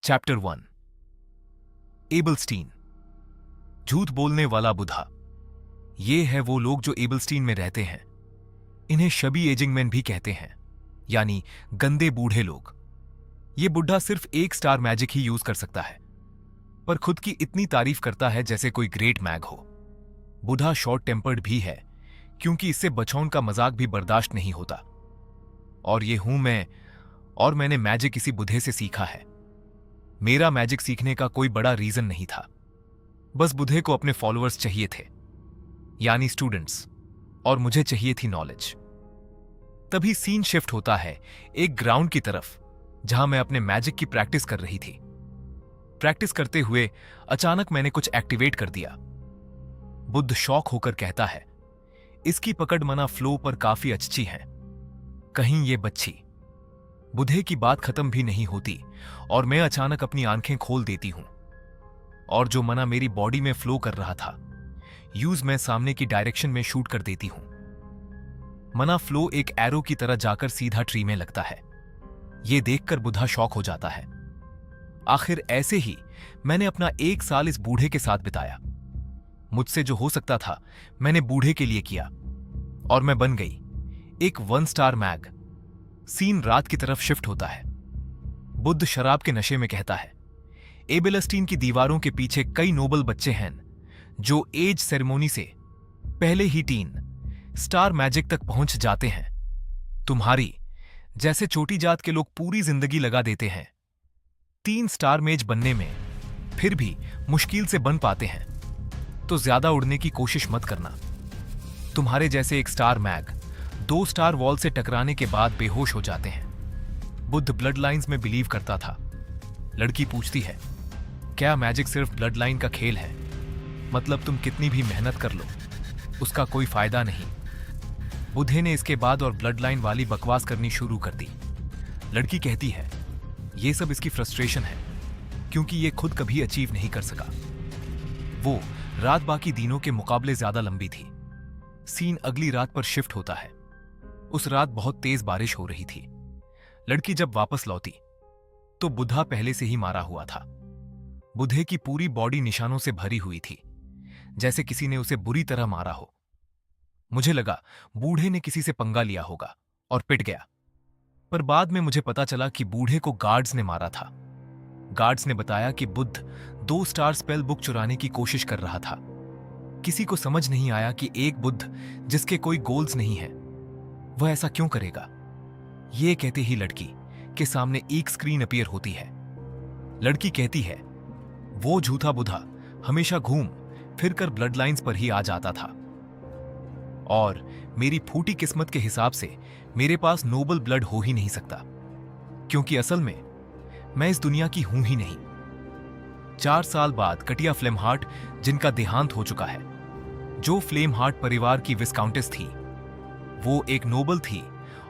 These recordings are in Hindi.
चैप्टर 1। एबलस्टीन, झूठ बोलने वाला बुधा। ये है वो लोग जो एबलस्टीन में रहते हैं। इन्हें शबी एजिंग मैन भी कहते हैं, यानी गंदे बूढ़े लोग। ये बुढ़ा सिर्फ एक स्टार मैजिक ही यूज कर सकता है, पर खुद की इतनी तारीफ करता है जैसे कोई ग्रेट मैग हो। बुढ़ा शॉर्ट टेम्पर्ड भी है, क्योंकि इससे बचौन का मजाक भी बर्दाश्त नहीं होता। और ये हूं मैं, और मैंने मैजिक इसी बुढ़े से सीखा है। मेरा मैजिक सीखने का कोई बड़ा रीजन नहीं था, बस बुढ़े को अपने फॉलोअर्स चाहिए थे, यानी स्टूडेंट्स, और मुझे चाहिए थी नॉलेज। तभी सीन शिफ्ट होता है एक ग्राउंड की तरफ, जहां मैं अपने मैजिक की प्रैक्टिस कर रही थी। प्रैक्टिस करते हुए अचानक मैंने कुछ एक्टिवेट कर दिया। बुद्ध शॉक होकर कहता है, इसकी पकड़ मना फ्लो पर काफी अच्छी है। कहीं ये बच्ची। बुद्धे की बात खत्म भी नहीं होती और मैं अचानक अपनी आंखें खोल देती हूं, और जो मना मेरी बॉडी में फ्लो कर रहा था, यूज मैं सामने की डायरेक्शन में शूट कर देती हूं। मना फ्लो एक एरो की तरह जाकर सीधा ट्री में लगता है। यह देखकर बुद्धा शॉक हो जाता है। आखिर ऐसे ही मैंने अपना 1 साल इस बूढ़े के साथ बिताया। मुझसे जो हो सकता था मैंने बूढ़े के लिए किया, और मैं बन गई एक 1 स्टार मैग। सीन रात की तरफ शिफ्ट होता है। बुद्ध शराब के नशे में कहता है, एबेलस्टीन की दीवारों के पीछे कई नोबल बच्चे हैं जो एज सेरेमोनी से पहले ही 3 स्टार मैजिक तक पहुंच जाते हैं। तुम्हारी जैसे छोटी जात के लोग पूरी जिंदगी लगा देते हैं 3 स्टार मेज बनने में, फिर भी मुश्किल से बन पाते हैं। तो ज्यादा उड़ने की कोशिश मत करना। तुम्हारे जैसे एक स्टार मैग 2 स्टार वॉल से टकराने के बाद बेहोश हो जाते हैं। बुद्ध ब्लड लाइन्स में बिलीव करता था। लड़की पूछती है, क्या मैजिक सिर्फ ब्लड लाइन का खेल है? मतलब तुम कितनी भी मेहनत कर लो, उसका कोई फायदा नहीं। बुद्धे ने इसके बाद और ब्लड लाइन वाली बकवास करनी शुरू कर दी। लड़की कहती है, यह सब इसकी फ्रस्ट्रेशन है, क्योंकि यह खुद कभी अचीव नहीं कर सका। वो रात बाकी दिनों के मुकाबले ज्यादा लंबी थी। सीन अगली रात पर शिफ्ट होता है। उस रात बहुत तेज बारिश हो रही थी। लड़की जब वापस लौटी तो बुद्धा पहले से ही मारा हुआ था। बुद्धे की पूरी बॉडी निशानों से भरी हुई थी, जैसे किसी ने उसे बुरी तरह मारा हो। मुझे लगा बूढ़े ने किसी से पंगा लिया होगा और पिट गया, पर बाद में मुझे पता चला कि बूढ़े को गार्ड्स ने मारा था। गार्ड्स ने बताया कि बुद्ध 2 स्टार स्पेल बुक चुराने की कोशिश कर रहा था। किसी को समझ नहीं आया कि एक बुद्ध जिसके कोई गोल्स नहीं है, वह ऐसा क्यों करेगा। यह कहते ही लड़की के सामने एक स्क्रीन अपीयर होती है। लड़की कहती है, वो झूठा बुद्धा हमेशा घूम फिर कर ब्लड लाइन्स पर ही आ जाता था, और मेरी फूटी किस्मत के हिसाब से मेरे पास नोबल ब्लड हो ही नहीं सकता, क्योंकि असल में मैं इस दुनिया की हूं ही नहीं। 4 साल बाद कटिया फ्लेम हार्ट, जिनका देहांत हो चुका है, जो फ्लेम हार्ट परिवार की विस्काउंटेस थी, वो एक नोबल थी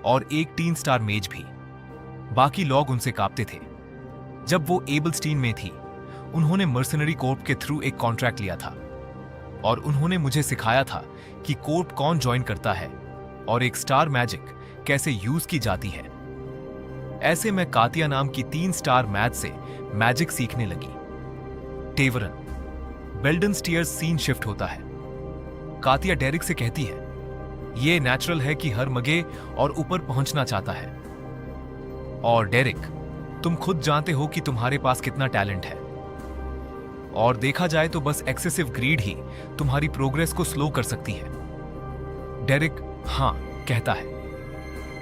और एक 3 स्टार मेज भी। बाकी लोग उनसे कांपते थे। जब वो एबलस्टीन में थी, उन्होंने मर्सनरी कॉर्प के थ्रू एक कॉन्ट्रैक्ट लिया था, और उन्होंने मुझे सिखाया था कि कॉर्प कौन ज्वाइन करता है और एक स्टार मैजिक कैसे यूज की जाती है। ऐसे मैं कातिया नाम की 3 स्टार मैज से मैजिक सीखने लगी। टेवरन, बेल्डन स्टीयर्स सीन शिफ्ट होता है। कातिया डेरिक से कहती है, यह नेचुरल है कि हर मगे और ऊपर पहुंचना चाहता है, और डेरिक, तुम खुद जानते हो कि तुम्हारे पास कितना टैलेंट है, और देखा जाए तो बस एक्सेसिव ग्रीड ही तुम्हारी प्रोग्रेस को स्लो कर सकती है। डेरिक हां कहता है।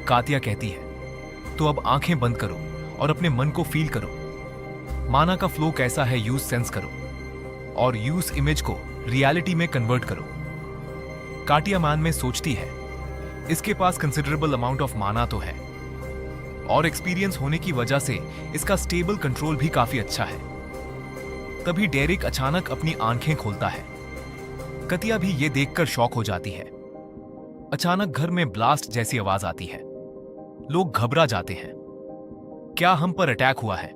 कातिया कहती है, तो अब आंखें बंद करो और अपने मन को फील करो। माना का फ्लो कैसा है यूज सेंस करो, और यूज इमेज को रियलिटी में कन्वर्ट करो। काटिया मान में सोचती है, इसके पास कंसिडरेबल अमाउंट ऑफ माना तो है, और एक्सपीरियंस होने की वजह से इसका स्टेबल कंट्रोल भी काफी अच्छा है। तभी डेरिक अचानक अपनी आंखें खोलता है। कतिया भी ये देखकर शॉक हो जाती है। अचानक घर में ब्लास्ट जैसी आवाज आती है। लोग घबरा जाते हैं। क्या हम पर अटैक हुआ है?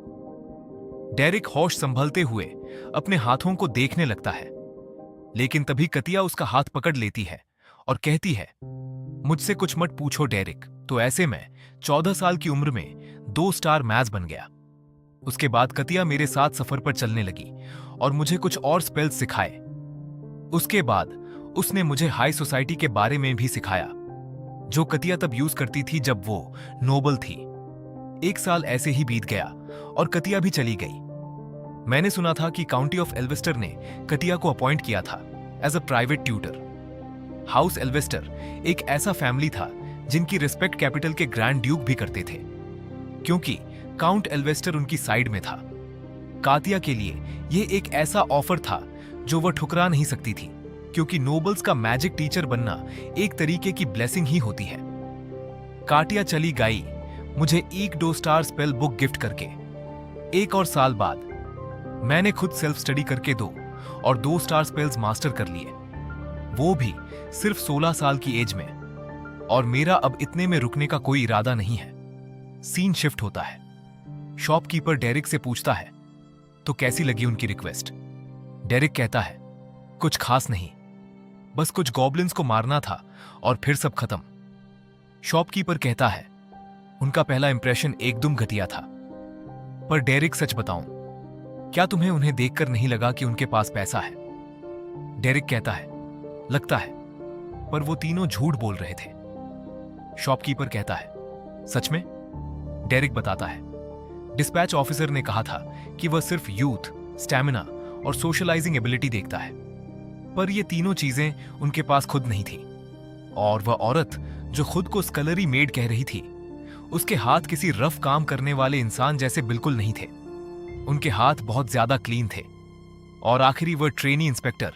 डेरिक होश संभलते हुए अपने हाथों को देखने लगता है, लेकिन तभी कतिया उसका हाथ पकड़ लेती है और कहती है, मुझसे कुछ मत पूछो डेरिक। तो ऐसे में 14 साल की उम्र में 2 स्टार मैज बन गया। उसके बाद कतिया मेरे साथ सफर पर चलने लगी और मुझे कुछ और स्पेल्स सिखाए। उसके बाद उसने मुझे हाई सोसाइटी के बारे में भी सिखाया, जो कतिया तब यूज करती थी जब वो नोबल थी। 1 साल ऐसे ही बीत गया और कतिया भी चली गई। मैंने सुना था कि काउंटी ऑफ एल्वेस्टर ने कतिया को अपॉइंट किया था as a private tutor. House Elvester एक ऐसा फैमिली था जिनकी रिस्पेक्ट कैपिटल के ग्रैंड ड्यूक भी करते थे, क्योंकि काउंट एल्वेस्टर उनकी साइड में था। कातिया के लिए यह एक ऐसा ऑफर था जो वह ठुकरा नहीं सकती थी, क्योंकि नोबल्स का मैजिक टीचर बनना एक तरीके की ब्लेसिंग ही होती है। कातिया चली गई मुझे एक 2 स्टार स्पेल बुक गिफ्ट करके। 1 और साल बाद मैंने खुद सेल्फ स्टडी करके 2 और 2 स्टार स्पेल्स मास्टर कर लिए, वो भी सिर्फ 16 साल की एज में। और मेरा अब इतने में रुकने का कोई इरादा नहीं है। सीन शिफ्ट होता है। शॉपकीपर डेरिक से पूछता है, तो कैसी लगी उनकी रिक्वेस्ट? डेरिक कहता है, कुछ खास नहीं, बस कुछ गॉब्लिन्स को मारना था और फिर सब खत्म। शॉपकीपर कहता है, उनका पहला इंप्रेशन एकदम घटिया था। पर डेरिक, सच बताऊं, क्या तुम्हें उन्हें देखकर नहीं लगा कि उनके पास पैसा है? डेरिक कहता है, लगता है, पर वो तीनों झूठ बोल रहे थे। शॉपकीपर कहता है, सच में? डेरिक बताता है, डिस्पैच ऑफिसर ने कहा था कि वह सिर्फ यूथ, स्टैमिना और सोशलाइजिंग एबिलिटी देखता है, पर ये तीनों चीजें उनके पास खुद नहीं थी। और वह औरत जो खुद को स्कलरी मेड कह रही थी, उसके हाथ किसी रफ काम करने वाले इंसान जैसे बिल्कुल नहीं थे। उनके हाथ बहुत ज्यादा क्लीन थे। और आखिरी वह ट्रेनी इंस्पेक्टर।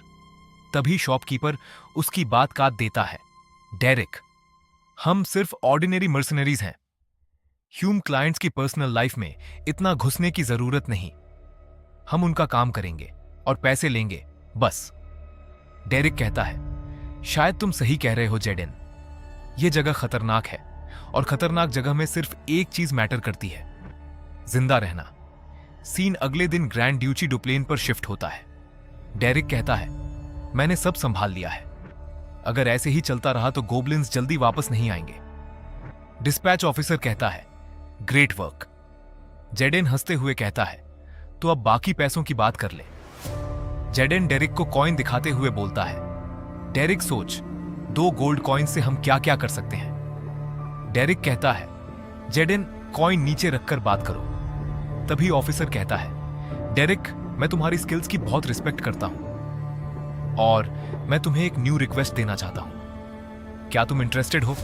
तभी शॉपकीपर उसकी बात काट देता है, डेरिक, हम सिर्फ ऑर्डिनरी मर्सनरीज हैं। ह्यूम क्लाइंट्स की पर्सनल लाइफ में इतना घुसने की जरूरत नहीं। हम उनका काम करेंगे और पैसे लेंगे, बस। डेरिक कहता है, शायद तुम सही कह रहे हो जेडेन, यह जगह खतरनाक है और खतरनाक जगह में सिर्फ एक चीज मैटर करती है, जिंदा रहना। सीन अगले दिन ग्रैंड ड्यूची डुप्लेन पर शिफ्ट होता है। डेरिक कहता है, मैंने सब संभाल लिया है। अगर ऐसे ही चलता रहा तो गोब्लिन्स जल्दी वापस नहीं आएंगे। डिस्पैच ऑफिसर कहता है, ग्रेट वर्क। जेडेन हंसते हुए कहता है, तो अब बाकी पैसों की बात कर ले। जेडेन डेरिक को कॉइन दिखाते हुए बोलता है, डेरिक सोच, 2 गोल्ड कॉइन से हम क्या क्या कर सकते हैं। डेरिक कहता है, जेडेन कॉइन नीचे रखकर बात करो। तभी ऑफिसर कहता है, डेरिक, मैं तुम्हारी स्किल्स की बहुत रिस्पेक्ट करता हूं और मैं तुम्हें एक न्यू रिक्वेस्ट देना चाहता हूं। क्या तुम इंटरेस्टेड हो?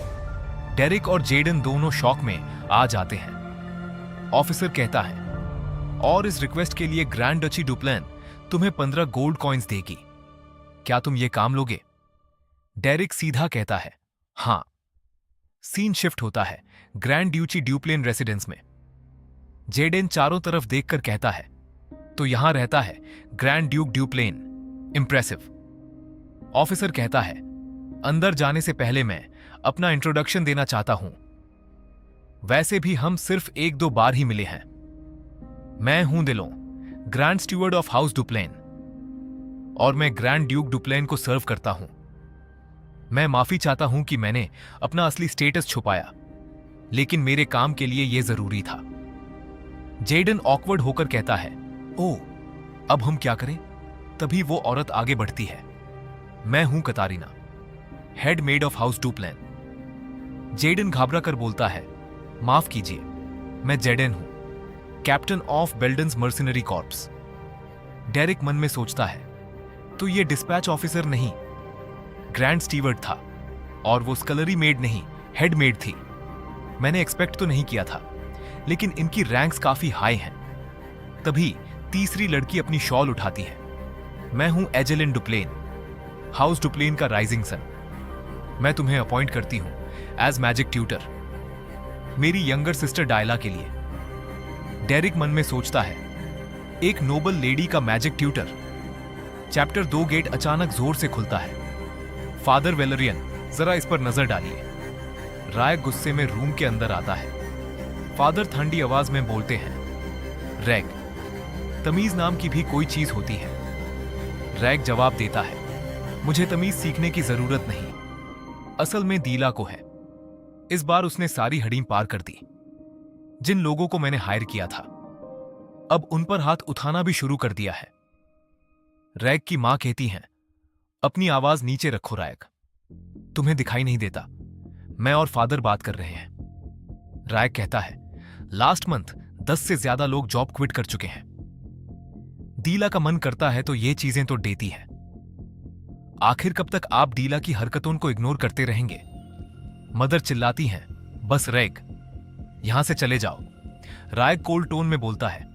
डेरिक और जेडन दोनों शॉक में आ जाते हैं। ऑफिसर कहता है, और इस रिक्वेस्ट के लिए ग्रैंड डची डुप्लेन तुम्हें 15 गोल्ड कॉइन्स देगी। क्या तुम ये काम लोगे? डेरिक सीधा कहता है, हां। सीन शिफ्ट होता है ग्रैंड ड्यूची ड्यूप्लेन रेसिडेंस में। जेडेन चारों तरफ देखकर कहता है, तो यहां रहता है ग्रैंड ड्यूक ड्यूप्लेन, इंप्रेसिव। ऑफिसर कहता है, अंदर जाने से पहले मैं अपना इंट्रोडक्शन देना चाहता हूं। वैसे भी हम सिर्फ 1-2 बार ही मिले हैं। मैं हूं दिलों, ग्रैंड स्टीवर्ड ऑफ हाउस डुप्लेन, और मैं ग्रैंड ड्यूक डुप्लेन को सर्व करता हूं। मैं माफी चाहता हूं कि मैंने अपना असली स्टेटस छुपाया, लेकिन मेरे काम के लिए यह जरूरी था। जेडन ऑकवर्ड होकर कहता है, ओह, अब हम क्या करें? तभी वो औरत आगे बढ़ती है, मैं हूं Katarina, head maid of house Duplain. Jaden घबरा कर बोलता है, माफ कीजिए, मैं जेडन हूं, captain of Beldens mercenary corps. Derrick मन में सोचता है, तो ये डिस्पैच ऑफिसर नहीं, ग्रैंड स्टीवर्ड था, और वो स्कलरी मेड नहीं, हेड मेड थी। मैंने एक्सपेक्ट तो नहीं किया था, लेकिन इनकी रैंक्स काफी हाई हैं। तभी तीसरी लड़की अपनी शॉल उठाती है। मैं हूं एजेलिन डुप्लेन, हाउस डुप्लेन का राइजिंग सन। मैं तुम्हें अपॉइंट करती हूं एज मैजिक ट्यूटर, मेरी यंगर सिस्टर डायला के लिए। डेरिक मन में सोचता है, एक नोबल लेडी का मैजिक ट्यूटर। चैप्टर 2 गेट अचानक जोर से खुलता है। फादर वेलरियन, जरा इस पर नजर डालिए। राय गुस्से में रूम के अंदर आता है। फादर ठंडी आवाज में बोलते हैं, रैग, तमीज नाम की भी कोई चीज होती है। रैग जवाब देता है, मुझे तमीज सीखने की जरूरत नहीं, असल में दीला को है। इस बार उसने सारी हडीम पार कर दी, जिन लोगों को मैंने हायर किया था। अब उन पर हाथ उठाना भी शुरू कर दिया है। रैग की मां कहती हैं, अपनी आवाज नीचे रखो रैग, तुम्हें दिखाई नहीं देता, मैं और फादर बात कर रहे हैं। रैग कहता है, लास्ट मंथ 10 से ज्यादा लोग जॉब क्विट कर चुके हैं। डीला का मन करता है तो ये चीजें तो देती है। आखिर कब तक आप डीला की हरकतों को इग्नोर करते रहेंगे? मदर चिल्लाती हैं, बस रैग, यहां से चले जाओ। रैग कोल्ड टोन में बोलता है,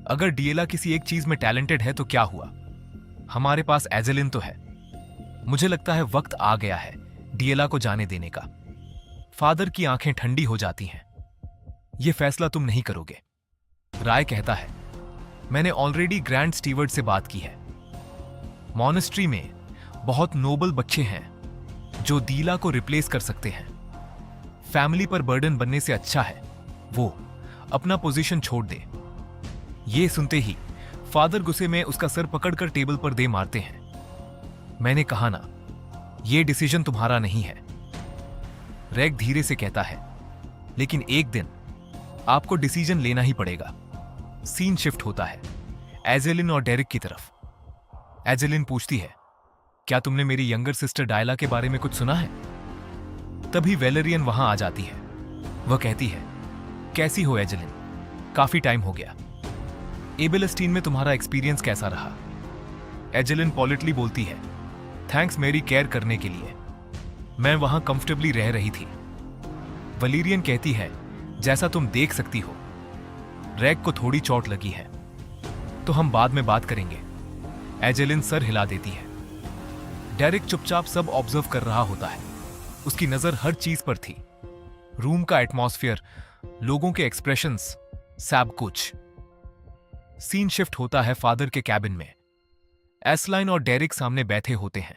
अगर डीला किसी एक चीज में टैलेंटेड है तो क्या हुआ, हमारे पास एजेलिन तो है। मुझे लगता है वक्त आ गया है डीला को जाने देने का। फादर की आंखें ठंडी हो जाती हैं। यह फैसला तुम नहीं करोगे। राय कहता है, मैंने ऑलरेडी ग्रैंड स्टीवर्ड से बात की है। मॉनेस्ट्री में बहुत नोबल बच्चे हैं जो डीला को रिप्लेस कर सकते हैं। फैमिली पर बर्डन बनने से अच्छा है वो अपना पोजीशन छोड़ दे। यह सुनते ही फादर गुस्से में उसका सर पकड़कर टेबल पर दे मारते हैं। मैंने कहा ना, यह डिसीजन तुम्हारा नहीं है। रैग धीरे से कहता है, लेकिन एक दिन आपको डिसीजन लेना ही पड़ेगा। सीन शिफ्ट होता है एजेलिन और डेरिक की तरफ। एजेलिन पूछती है, क्या तुमने मेरी यंगर सिस्टर डायला के बारे में कुछ सुना है? तभी वेलेरियन वहां आ जाती है। वह कहती है, कैसी हो एजेलिन, काफी टाइम हो गया। एबेलस्टीन में तुम्हारा एक्सपीरियंस कैसा रहा? एजेलिन पॉलिटली बोलती है, थैंक्स मेरी केयर करने के लिए, मैं वहां कंफर्टेबली रह रही थी। वलीरियन कहती है, जैसा तुम देख सकती हो रैग को थोड़ी चोट लगी है, तो हम बाद में बात करेंगे। एजेलिन सर हिला देती है। डेरिक चुपचाप सब ऑब्जर्व कर रहा होता है। उसकी नजर हर चीज पर थी, रूम का एटमॉस्फेयर, लोगों के एक्सप्रेशंस, सब कुछ। सीन शिफ्ट होता है फादर के कैबिन में। एसलाइन और डेरिक सामने बैठे होते हैं।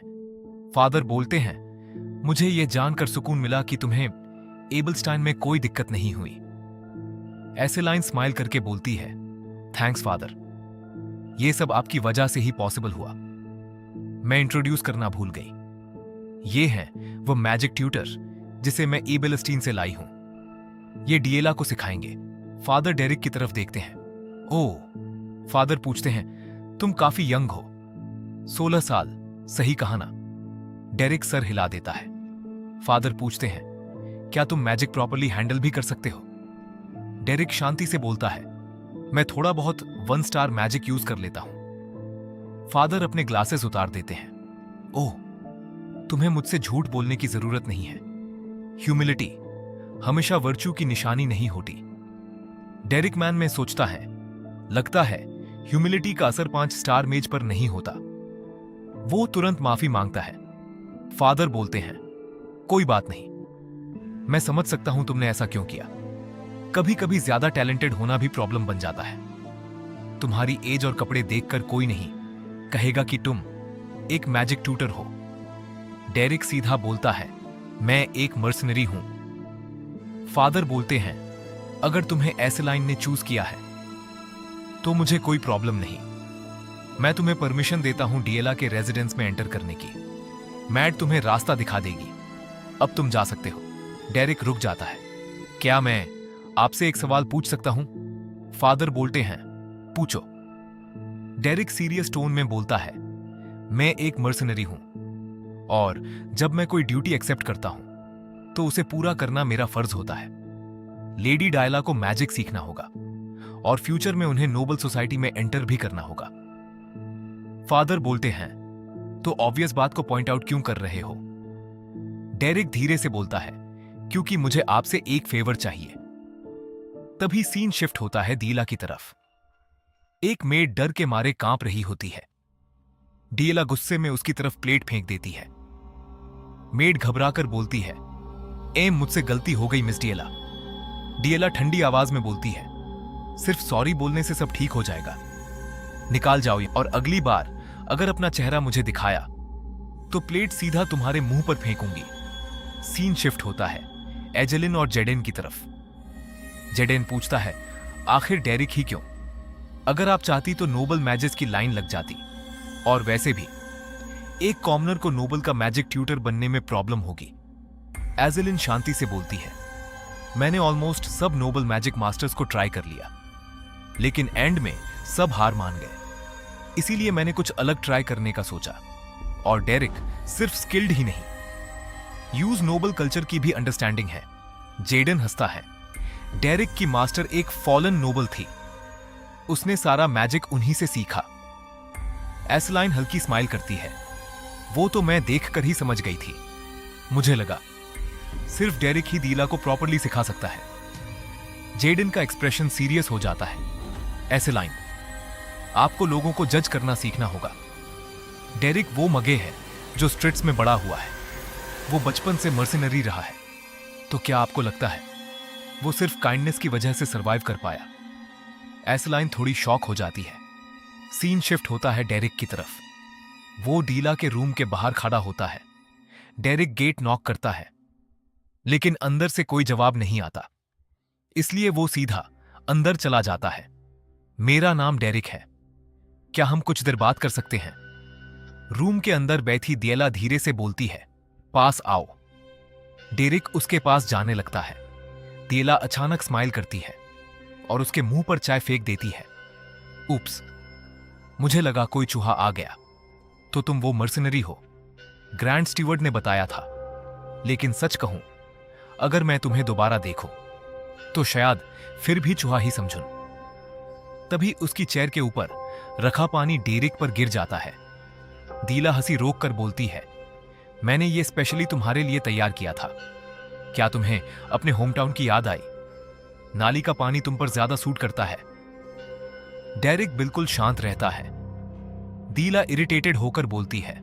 फादर बोलते हैं, मुझे यह जानकर सुकून मिला कि तुम्हें एबलस्टाइन में कोई दिक्कत नहीं हुई। एसलाइन स्माइल करके बोलती है, थैंक्स फादर, यह सब आपकी वजह से ही पॉसिबल हुआ। मैं इंट्रोड्यूस करना भूल गई। ये है वो मैजिक ट्यूटर जिसे मैं एबेलस्टीन से लाई हूं। ये डीएला को सिखाएंगे। फादर डेरिक की तरफ देखते हैं। ओह, फादर पूछते हैं, तुम काफी यंग हो। 16 साल, सही कहा ना? डेरिक सर हिला देता है। फादर पूछते हैं, क्या तुम मैजिक प्रॉपर्ली हैंडल भी कर सकते हो? डेरिक शांति से बोलता है, मैं थोड़ा बहुत 1 स्टार मैजिक यूज कर लेता हूं। फादर अपने ग्लासेस उतार देते हैं। ओह, तुम्हें मुझसे झूठ बोलने की जरूरत नहीं है। ह्यूमिलिटी हमेशा वर्च्यू की निशानी नहीं होती। डेरिक मैन में सोचता है, लगता है ह्यूमिलिटी का असर 5 स्टार मेज पर नहीं होता। वो तुरंत माफी मांगता है। फादर बोलते हैं, कोई बात नहीं, मैं समझ सकता हूं तुमने ऐसा क्यों किया। कभी कभी ज्यादा टैलेंटेड होना भी प्रॉब्लम बन जाता है। तुम्हारी एज और कपड़े देखकर कोई नहीं कहेगा कि तुम एक मैजिक ट्यूटर हो। डेरिक सीधा बोलता है, मैं एक मर्सनरी हूं। फादर बोलते हैं, अगर तुम्हें एसलाइन ने चूज किया है तो मुझे कोई प्रॉब्लम नहीं। मैं तुम्हें परमिशन देता हूं डीएला के रेजिडेंस में एंटर करने की। मैड तुम्हें रास्ता दिखा देगी। अब तुम जा सकते हो। डेरिक रुक जाता है। क्या मैं आपसे एक सवाल पूछ सकता हूं? फादर बोलते हैं, पूछो। डेरिक सीरियस टोन में बोलता है, मैं एक मर्सनरी हूं और जब मैं कोई ड्यूटी एक्सेप्ट करता हूं तो उसे पूरा करना मेरा फर्ज होता है। लेडी डायला को मैजिक सीखना होगा और फ्यूचर में उन्हें नोबल सोसाइटी में एंटर भी करना होगा। फादर बोलते हैं, तो ऑब्वियस बात को पॉइंट आउट क्यों कर रहे हो? डेरिक धीरे से बोलता है, क्योंकि मुझे आपसे एक फेवर चाहिए। तभी सीन शिफ्ट होता है डीला की तरफ। एक मेड डर के मारे कांप रही होती है। डीला गुस्से में उसकी तरफ प्लेट फेंक देती है। मेड घबराकर बोलती है, एम मुझसे गलती हो गई मिस डीला। डीला ठंडी आवाज में बोलती है, सिर्फ सॉरी बोलने से सब ठीक हो जाएगा। निकाल जाओ और अगली बार अगर अपना चेहरा मुझे दिखाया तो प्लेट सीधा तुम्हारे मुंह पर फेंकूंगी। सीन शिफ्ट होता है एजेलिन और जेडेन की तरफ। जेडेन पूछता है, आखिर डेरिक ही क्यों? अगर आप चाहती तो नोबल मैजिस की लाइन लग जाती, और वैसे भी एक कॉमनर को नोबल का मैजिक ट्यूटर बनने में प्रॉब्लम होगी। एजेलिन शांति से बोलती है, मैंने ऑलमोस्ट सब नोबल मैजिक मास्टर्स को ट्राई कर लिया। लेकिन एंड में सब हार मान गए। इसीलिए मैंने कुछ अलग ट्राई करने का सोचा। और डेरिक सिर्फ स्किल्ड ही नहीं, यूज नोबल कल्चर की भी अंडरस्टैंडिंग है। जेडन हंसता है। डेरिक की मास्टर एक फॉलन नोबल थी, उसने सारा मैजिक उन्हीं से सीखा। एसलाइन हल्की स्माइल करती है। वो तो मैं देखकर ही समझ गई थी। मुझे लगा सिर्फ डेरिक ही दीला को प्रॉपरली सिखा सकता है। जेडन का एक्सप्रेशन सीरियस हो जाता है। एसलाइन, आपको लोगों को जज करना सीखना होगा। डेरिक वो मगे है जो स्ट्रीट्स में बड़ा हुआ है। वो बचपन से मर्सिनरी रहा है। तो क्या आपको लगता है वो सिर्फ काइंडनेस की वजह से सरवाइव कर पाया? एसलाइन थोड़ी शॉक हो जाती है। सीन शिफ्ट होता है डेरिक की तरफ। वो डीला के रूम के बाहर खड़ा होता है। डेरिक गेट नॉक करता है, लेकिन अंदर से कोई जवाब नहीं आता। इसलिए वो सीधा अंदर चला जाता है। मेरा नाम डेरिक है, क्या हम कुछ देर बात कर सकते हैं? रूम के अंदर बैठी दियला धीरे से बोलती है, पास आओ। डेरिक उसके पास जाने लगता है। दियला अचानक स्माइल करती है और उसके मुंह पर चाय फेंक देती है। उप्स, मुझे लगा कोई चूहा आ गया। तो तुम वो मर्सिनरी हो, ग्रैंड स्टीवर्ड ने बताया था। लेकिन सच कहूं, अगर मैं तुम्हें दोबारा देखूं तो शायद फिर भी चूहा ही समझूं। तभी उसकी चेयर के ऊपर रखा पानी डेरिक पर गिर जाता है। दीला हंसी रोक कर बोलती है, मैंने ये स्पेशली तुम्हारे लिए तैयार किया था। क्या तुम्हें अपने होम टाउन की याद आई? नाली का पानी तुम पर ज्यादा सूट करता है। डेरिक बिल्कुल शांत रहता है। दीला इरिटेटेड होकर बोलती है,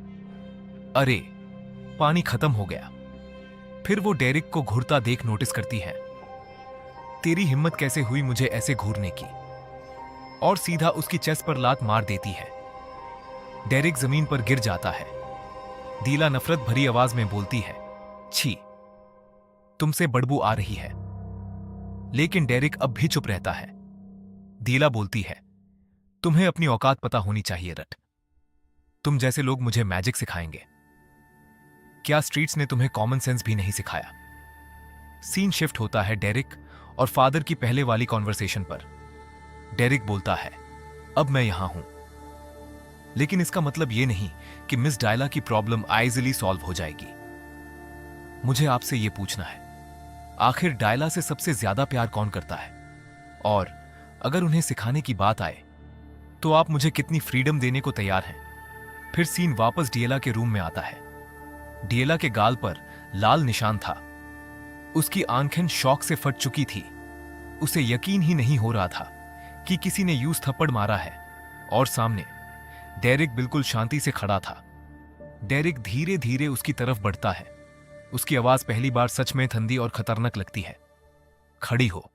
अरे पानी खत्म हो गया। फिर वो डेरिक को घूरता देख नोटिस करती है। तेरी हिम्मत कैसे हुई मुझे ऐसे घूरने की? और सीधा उसकी चेस्ट पर लात मार देती है। डेरिक जमीन पर गिर जाता है। दीला नफरत भरी आवाज में बोलती है, छी, तुमसे बदबू आ रही है। लेकिन डेरिक अब भी चुप रहता है। दीला बोलती है, तुम्हें अपनी औकात पता होनी चाहिए रट। तुम जैसे लोग मुझे मैजिक सिखाएंगे? क्या स्ट्रीट्स ने तुम्हें कॉमन सेंस भी नहीं सिखाया? सीन शिफ्ट होता है डेरिक और फादर की पहले वाली कॉन्वर्सेशन पर। डेरिक बोलता है, अब मैं यहां हूं, लेकिन इसका मतलब यह नहीं कि मिस डायला की प्रॉब्लम आइजली सॉल्व हो जाएगी। मुझे आपसे यह पूछना है, आखिर डायला से सबसे ज्यादा प्यार कौन करता है? और अगर उन्हें सिखाने की बात आए तो आप मुझे कितनी फ्रीडम देने को तैयार हैं? फिर सीन वापस डिएला के रूम में आता है। डिएला के गाल पर लाल निशान था। उसकी आंखें शॉक से फट चुकी थी। उसे यकीन ही नहीं हो रहा था कि किसी ने यूं थप्पड़ मारा है। और सामने डेरिक बिल्कुल शांति से खड़ा था। डेरिक धीरे धीरे उसकी तरफ बढ़ता है। उसकी आवाज पहली बार सच में ठंडी और खतरनाक लगती है। खड़ी हो।